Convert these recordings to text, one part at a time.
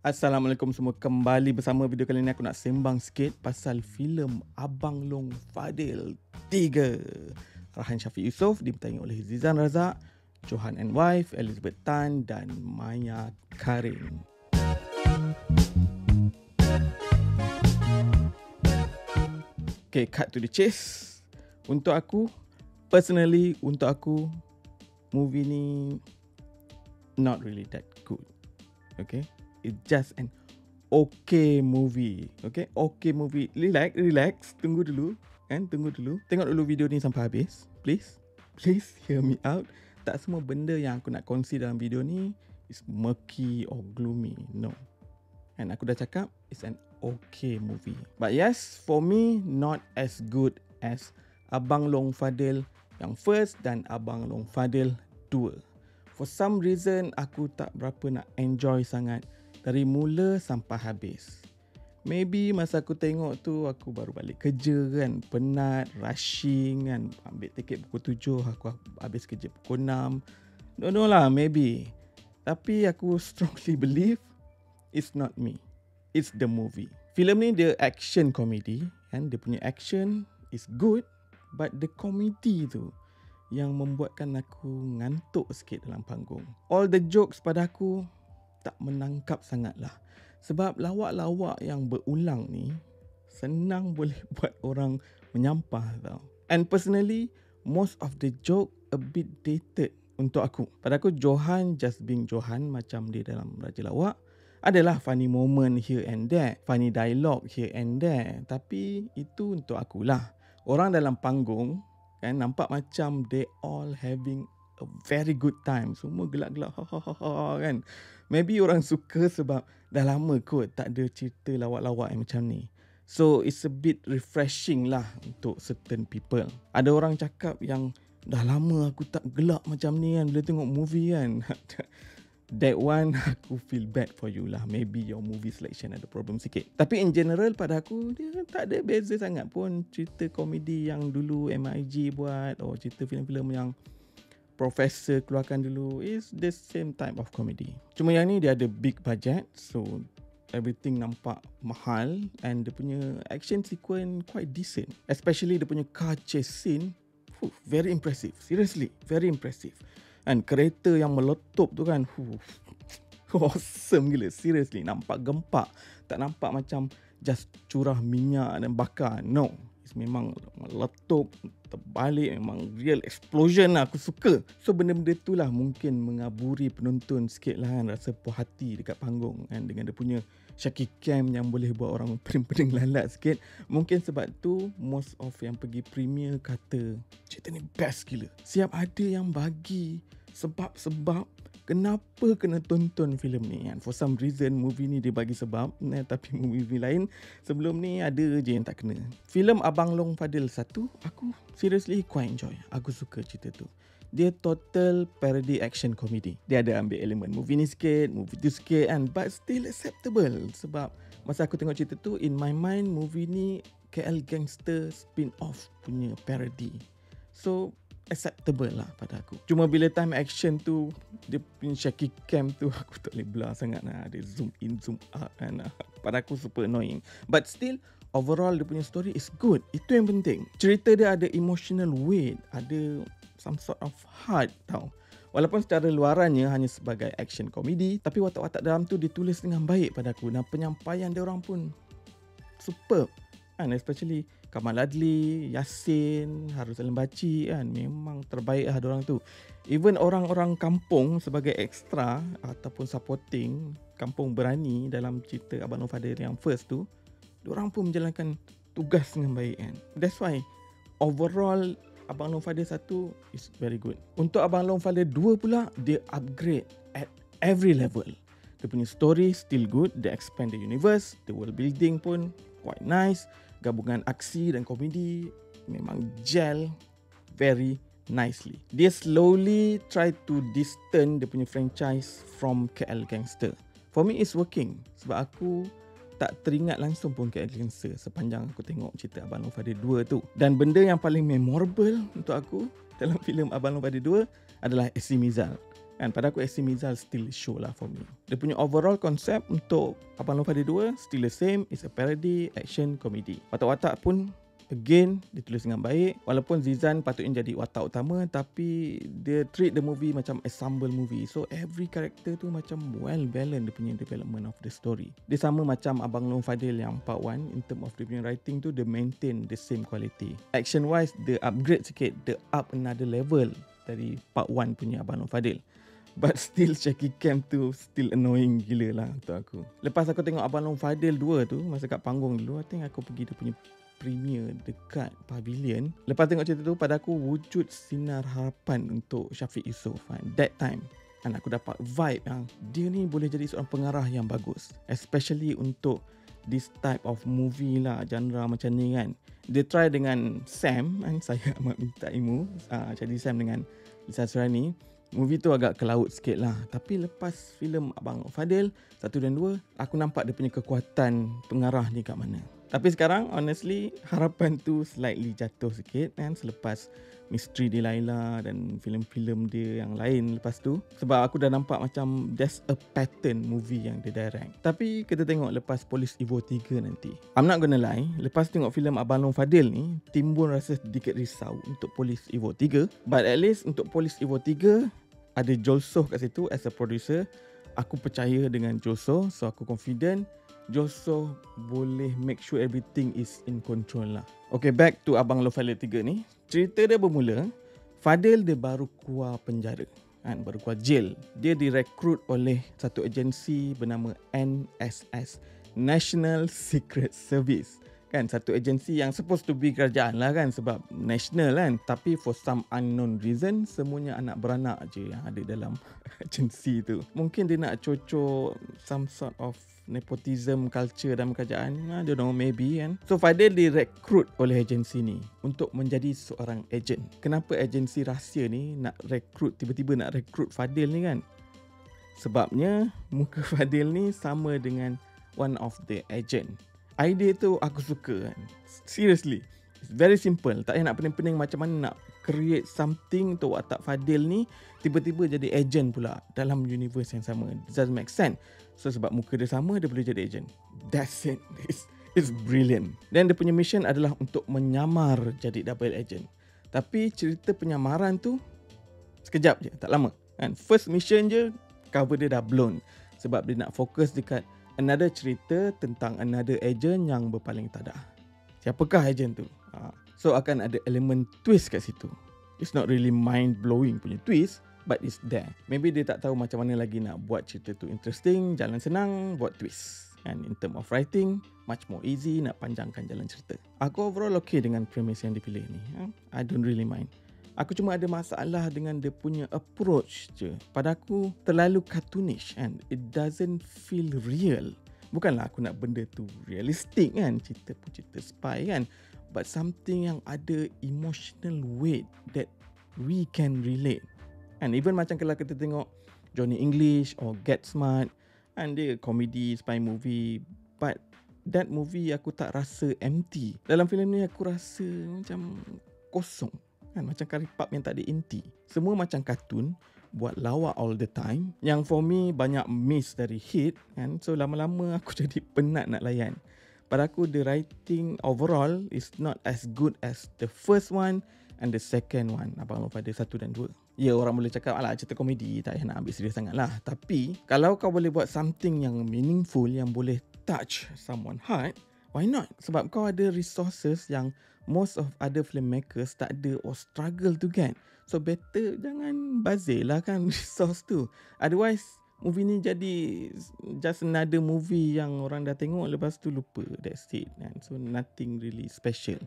Assalamualaikum semua, kembali bersama video kali ni aku nak sembang sikit pasal filem Abang Long Fadil 3. Arahan Syafiq Yusof, dibintangi oleh Zizan Razak, Johan and Wife, Elizabeth Tan dan Maya Karim. Okay, cut to the chase. Untuk aku, personally, movie ni not really that good. Okay, it's just an okay movie. Okay, okay movie. Relax. Tunggu dulu. Tengok dulu video ni sampai habis. Please hear me out. Tak semua benda yang aku nak kongsi dalam video ni is murky or gloomy. No. And aku dah cakap, it's an okay movie. But yes, for me, not as good as Abang Long Fadil yang first dan Abang Long Fadil 2. For some reason, aku tak berapa nak enjoy sangat dari mula sampai habis. Maybe masa aku tengok tu, aku baru balik kerja kan, penat, rushing kan, ambil tiket pukul 7, aku habis kerja pukul 6. Don't know lah, maybe. Tapi aku strongly believe it's not me. It's the movie. Filem ni dia action comedy kan, dia punya action is good, but the comedy tu yang membuatkan aku ngantuk sikit dalam panggung. All the jokes pada aku tak menangkap sangat lah. Sebab lawak-lawak yang berulang ni senang boleh buat orang menyampah tau. And personally, most of the joke a bit dated untuk aku. Pada aku, Johan just being Johan macam dia dalam Raja Lawak. Adalah funny moment here and there, funny dialogue here and there. Tapi itu untuk akulah. Orang dalam panggung kan nampak macam they all having a very good time. Semua gelak-gelak kan. Maybe orang suka sebab dah lama kot tak ada cerita lawak-lawak yang macam ni. So it's a bit refreshing lah untuk certain people. Ada orang cakap yang dah lama aku tak gelak macam ni kan bila tengok movie kan. That one aku feel bad for you lah. Maybe your movie selection ada problem sikit. Tapi in general pada aku dia tak ada beza sangat pun cerita komedi yang dulu MIG buat atau cerita filem-filem yang Professor keluarkan dulu is the same type of comedy. Cuma yang ni dia ada big budget, so everything nampak mahal and dia punya action sequence quite decent. Especially dia punya car chase scene, very impressive. Seriously, very impressive. And kereta yang meletup tu kan, awesome gila. Seriously, nampak gempak. Tak nampak macam just curah minyak dan bakar. No, it's memang meletup, terbalik, memang real explosion lah. Aku suka. So benda-benda tu lah mungkin mengaburi penonton sikit lah kan, rasa puas hati dekat panggung kan, dengan dia punya shaky cam yang boleh buat orang pening-pening lalat sikit. Mungkin sebab tu most of yang pergi premier kata cerita ni best gila. Siap ada yang bagi sebab kenapa kena tonton filem ni kan. For some reason movie ni dia bagi sebab, tapi movie lain sebelum ni ada je yang tak kena. Filem Abang Long Fadil 1 aku seriously quite enjoy. Aku suka cerita tu. Dia total parody action comedy. Dia ada ambil elemen movie ni sikit, movie tu sikit kan, but still acceptable. Sebab masa aku tengok cerita tu, in my mind movie ni KL Gangster spin-off punya parody. So acceptable lah pada aku. Cuma bila time action tu, dia punya shaky cam tu aku tak boleh blur sangat lah. Dia zoom in, zoom out kan. Pada aku super annoying. But still, overall dia punya story is good. Itu yang penting. Cerita dia ada emotional weight, ada some sort of heart tau. Walaupun secara luarannya hanya sebagai action komedi, tapi watak-watak dalam tu ditulis dengan baik pada aku. Dan penyampaian dia orang pun superb. And especially Kamal Adli, Yasin, Harus Salim Baci kan, memang terbaik lah diorang tu. Even orang-orang kampung sebagai extra ataupun supporting, kampung berani dalam cerita Abang Long Fadil yang first tu, diorang pun menjalankan tugas dengan baik kan. That's why overall Abang Long Fadil 1 is very good. Untuk Abang Long Fadil 2 pula, dia upgrade at every level. Dia punya story still good, dia expand the universe, the world building pun quite nice. Gabungan aksi dan komedi memang gel very nicely. Dia slowly try to distance dia punya franchise from KL Gangster. For me it's working sebab aku tak teringat langsung pun KL Gangster sepanjang aku tengok cerita Abang Long Fadil 2 tu. Dan benda yang paling memorable untuk aku dalam filem Abang Long Fadil 2 adalah Esi Mizal. Kan pada aku Asi Mizal still show lah for me. Dia punya overall concept untuk Abang Long Fadil 2 still the same. It's a parody, action, comedy. Watak-watak pun again dia tulis dengan baik. Walaupun Zizan patutnya jadi watak utama, tapi dia treat the movie macam ensemble movie. So every character tu macam well balanced dia punya development of the story. Dia sama macam Abang Long Fadil yang part 1, in term of dia punya writing tu dia maintain the same quality. Action wise dia upgrade sikit, dia up another level dari part 1 punya Abang Long Fadil. But still shaky cam tu still annoying gila lah untuk aku. Lepas aku tengok Abang Long Fadil 2 tu, masa kat panggung dulu, I think aku pergi dia punya premier dekat pavilion. Lepas tengok cerita tu, pada aku wujud sinar harapan untuk Syafiq Yusof. That time dan aku dapat vibe yang dia ni boleh jadi seorang pengarah yang bagus, especially untuk this type of movie lah, genre macam ni kan. Dia try dengan Sam kan, saya amat minta ilmu jadi Sam dengan Lisa Surani. Movie tu agak ke laut sikit lah, tapi lepas filem Abang Fadil 1 dan 2, aku nampak dia punya kekuatan pengarah ni kat mana. Tapi sekarang honestly harapan tu slightly jatuh sikit kan, selepas Misteri di Laila dan filem-filem dia yang lain lepas tu. Sebab aku dah nampak macam there's a pattern movie yang dia direct. Tapi kita tengok lepas Polis Evo 3 nanti. I'm not gonna lie, lepas tengok filem Abang Long Fadil ni, timbul rasa sedikit risau untuk Polis Evo 3. But at least untuk Polis Evo 3 ada Jolsoh kat situ as a producer. Aku percaya dengan Jolsoh, so aku confident Jolsoh boleh make sure everything is in control lah. Okay, back to Abang Long Fadil 3 ni. Cerita dia bermula, Fadil dia baru keluar penjara kan, baru keluar jail. Dia direkrut oleh satu agensi bernama NSS, National Secret Service kan, satu agensi yang supposed to be kerajaan lah kan, sebab national kan, tapi for some unknown reason semuanya anak beranak je yang ada dalam agensi tu. Mungkin dia nak cocok some sort of nepotism culture dalam kerajaan, I don't know, maybe kan. So Fadil direkrut oleh agensi ni untuk menjadi seorang agent. Kenapa agensi rahsia ni nak rekrut, tiba-tiba nak rekrut Fadil ni kan? Sebabnya muka Fadil ni sama dengan one of the agent. Idea tu aku suka kan. Seriously, it's very simple. Tak payah nak pening-pening macam mana nak create something untuk watak Fadil ni tiba-tiba jadi agent pula dalam universe yang sama. It doesn't make sense. So sebab muka dia sama, dia boleh jadi agent. That's it. It's brilliant. Dan dia punya mission adalah untuk menyamar jadi double agent. Tapi cerita penyamaran tu sekejap je, tak lama kan. First mission je cover dia dah blown, sebab dia nak fokus dekat another cerita tentang another agent yang berpaling tadah. Siapakah agent tu? So akan ada elemen twist kat situ. It's not really mind-blowing punya twist, but it's there. Maybe dia tak tahu macam mana lagi nak buat cerita tu interesting, jalan senang, buat twist. And in term of writing, much more easy nak panjangkan jalan cerita. Aku overall okay dengan premise yang dipilih ni. I don't really mind. Aku cuma ada masalah dengan dia punya approach je. Pada aku terlalu cartoonish and it doesn't feel real. Bukanlah aku nak benda tu realistic kan, cerita pun cerita spy kan, but something yang ada emotional weight that we can relate. And even macam kalau kita tengok Johnny English or Get Smart, and dia comedy spy movie, but that movie aku tak rasa empty. Dalam filem ni aku rasa macam kosong kan, macam karipap yang tak ada inti. Semua macam kartun, buat lawak all the time, yang for me banyak miss dari hit kan. So lama-lama aku jadi penat nak layan. Pada aku the writing overall is not as good as the first one and the second one, Abang Long Fadil 1 dan 2. Ya, orang boleh cakap alah cerita komedi, tak payah nak ambil serius sangat lah. Tapi kalau kau boleh buat something yang meaningful, yang boleh touch someone heart, why not? Sebab kau ada resources yang most of other filmmakers tak ada or struggle to get. So better jangan bazir lah kan resource tu. Otherwise movie ni jadi just another movie yang orang dah tengok, lepas tu lupa, that's it kan. So nothing really special.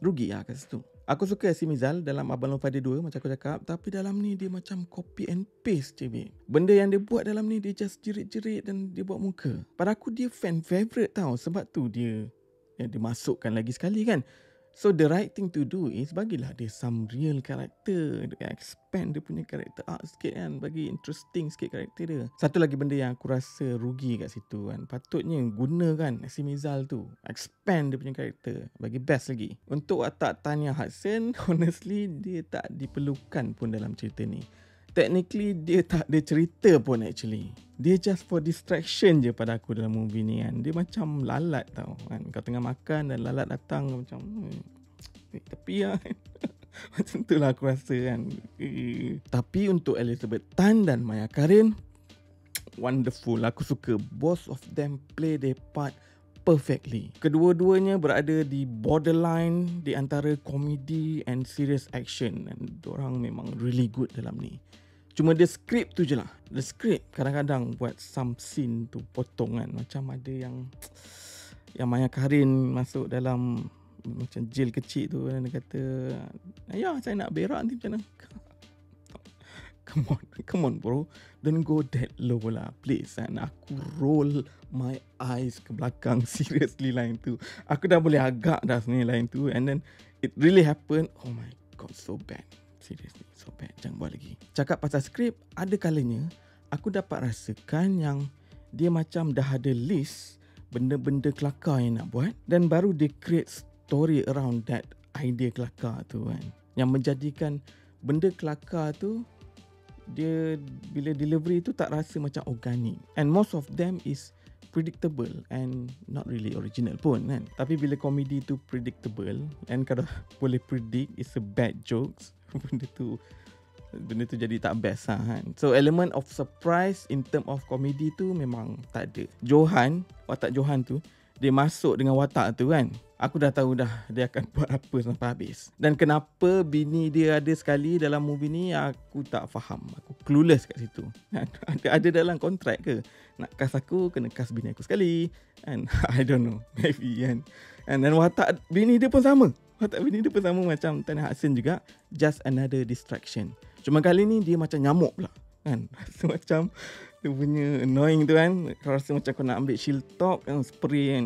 Rugi lah kat situ. Aku suka Asi Mizal dalam Abang Long Fadil 2 macam aku cakap, tapi dalam ni dia macam copy and paste je babe. Benda yang dia buat dalam ni dia just jerit-jerit dan dia buat muka. Pada aku dia fan favourite tau, sebab tu dia masukkan lagi sekali kan. So the right thing to do is bagilah dia some real character, dia expand dia punya character arc sikit kan, bagi interesting sikit karakter dia. Satu lagi benda yang aku rasa rugi kat situ kan, patutnya gunakan Asi Mizal tu, expand dia punya karakter, bagi best lagi. Untuk watak Tanya Hudson, honestly dia tak diperlukan pun dalam cerita ni. technically dia tak ada cerita pun actually. Dia just for distraction je pada aku dalam movie ni kan. Dia macam lalat tau kan. Kau tengah makan dan lalat datang macam tepi lah kan. Macam tu lah aku rasa kan. Tapi untuk Elizabeth Tan dan Maya Karin, wonderful. Aku suka both of them play their part perfectly. Kedua-duanya berada di borderline di antara komedi and serious action, dan diorang memang really good dalam ni. Cuma the script tu je lah. The script kadang-kadang buat some scene tu potong kan. Macam ada yang Maya Karin masuk dalam macam jail kecil tu dan dia kata, ya saya nak berak nanti macam mana. Come on bro, don't go that low lah please. And aku roll my eyes ke belakang seriously line tu. Aku dah boleh agak dah sebenarnya line tu. And then it really happened. Oh my god, so bad. Seriously, so bad. Jangan buat lagi. Cakap pasal skrip, ada kalanya aku dapat rasakan yang dia macam dah ada list benda-benda kelakar yang nak buat, dan baru dia create story around that idea kelakar tu kan. Yang menjadikan benda kelakar tu, dia bila delivery tu tak rasa macam organic. And most of them is predictable and not really original pun kan. Tapi bila komedi tu predictable, and kalau boleh predict it's a bad jokes, benda tu jadi tak best lah kan. So element of surprise in term of komedi tu memang tak ada. Watak Johan tu, dia masuk dengan watak tu kan, aku dah tahu dah dia akan buat apa sampai habis. Dan kenapa bini dia ada sekali dalam movie ni, aku tak faham. Aku clueless kat situ. Ada dalam kontrak ke? Nak cast aku, kena cast bini aku sekali. And I don't know. Maybe kan. And then watak bini dia pun sama. Macam Tanya Hudson juga. Just another distraction. Cuma kali ni dia macam nyamuk pula. Kan? Rasa macam dia punya annoying tu kan. Kau rasa macam kau nak ambil shield talk kan, spray kan.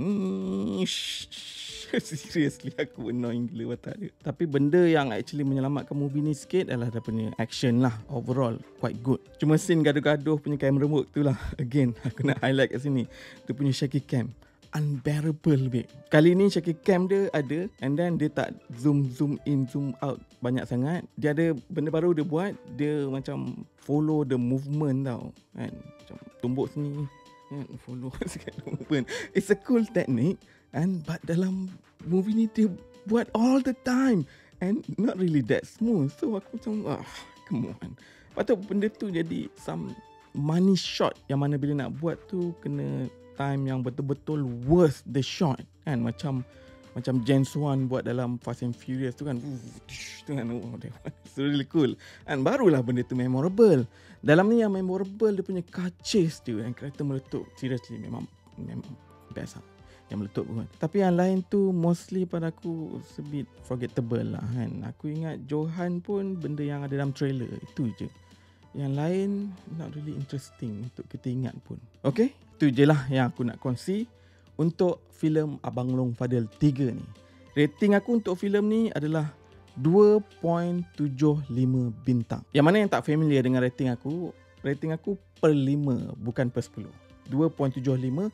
Seriously aku annoying gila watak dia. Tapi benda yang actually menyelamatkan movie ni sikit adalah dia punya action lah. Overall quite good. Cuma scene gaduh-gaduh punya camera work tu lah, again aku nak highlight kat sini. Dia punya shaky cam unbearable babe. Kali ni shaky cam dia ada, and then dia tak zoom in zoom out banyak sangat. Dia ada benda baru dia buat. Dia macam follow the movement tau kan. Macam tumbuk sini kan, follow sikit movement. It's a cool technique. But dalam movie ni dia buat all the time and not really that smooth. So aku macam come on. Patut benda tu jadi some money shot, yang mana bila nak buat tu kena time yang betul-betul worth the shot kan. Macam James Wan buat dalam Fast and Furious tu kan. Tu kan, it's really cool. And barulah benda tu memorable. Dalam ni yang memorable dia punya car chase tu, yang kereta meletup. Seriously memang best lah yang meletup pun. Tapi yang lain tu mostly pada aku a bit forgettable lah kan. Aku ingat Johan pun benda yang ada dalam trailer, itu je. Yang lain not really interesting untuk kita ingat pun. Okay, itu je lah yang aku nak kongsi untuk filem Abang Long Fadil 3 ni. Rating aku untuk filem ni adalah 2.75 bintang. Yang mana yang tak familiar dengan rating aku per 5 bukan per 10. 2.75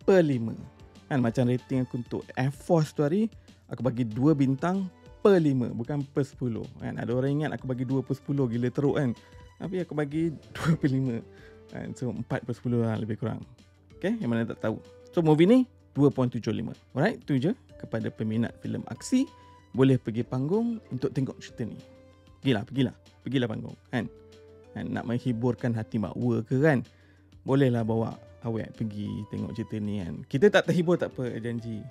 per 5. Kan macam rating aku untuk Air Force tu hari, aku bagi 2 bintang per 5 bukan per 10 kan. Ada orang ingat aku bagi 2 per 10, gila teruk kan. Tapi aku bagi 2 per 5 kan. So 4 per 10 lah lebih kurang. Okay, yang mana tak tahu. So movie ni 2.75. Alright, tu je. Kepada peminat filem aksi, boleh pergi panggung untuk tengok cerita ni. Pergilah panggung kan. Nak menghiburkan hati makwa ke kan, bolehlah bawa awek pergi tengok cerita ni kan. Kita tak terhibur tak apa, janji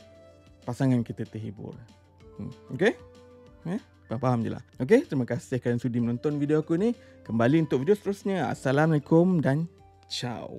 pasangan kita terhibur. Okay? Faham je lah. Okay, terima kasih kerana sudi menonton video aku ni. Kembali untuk video seterusnya. Assalamualaikum dan ciao.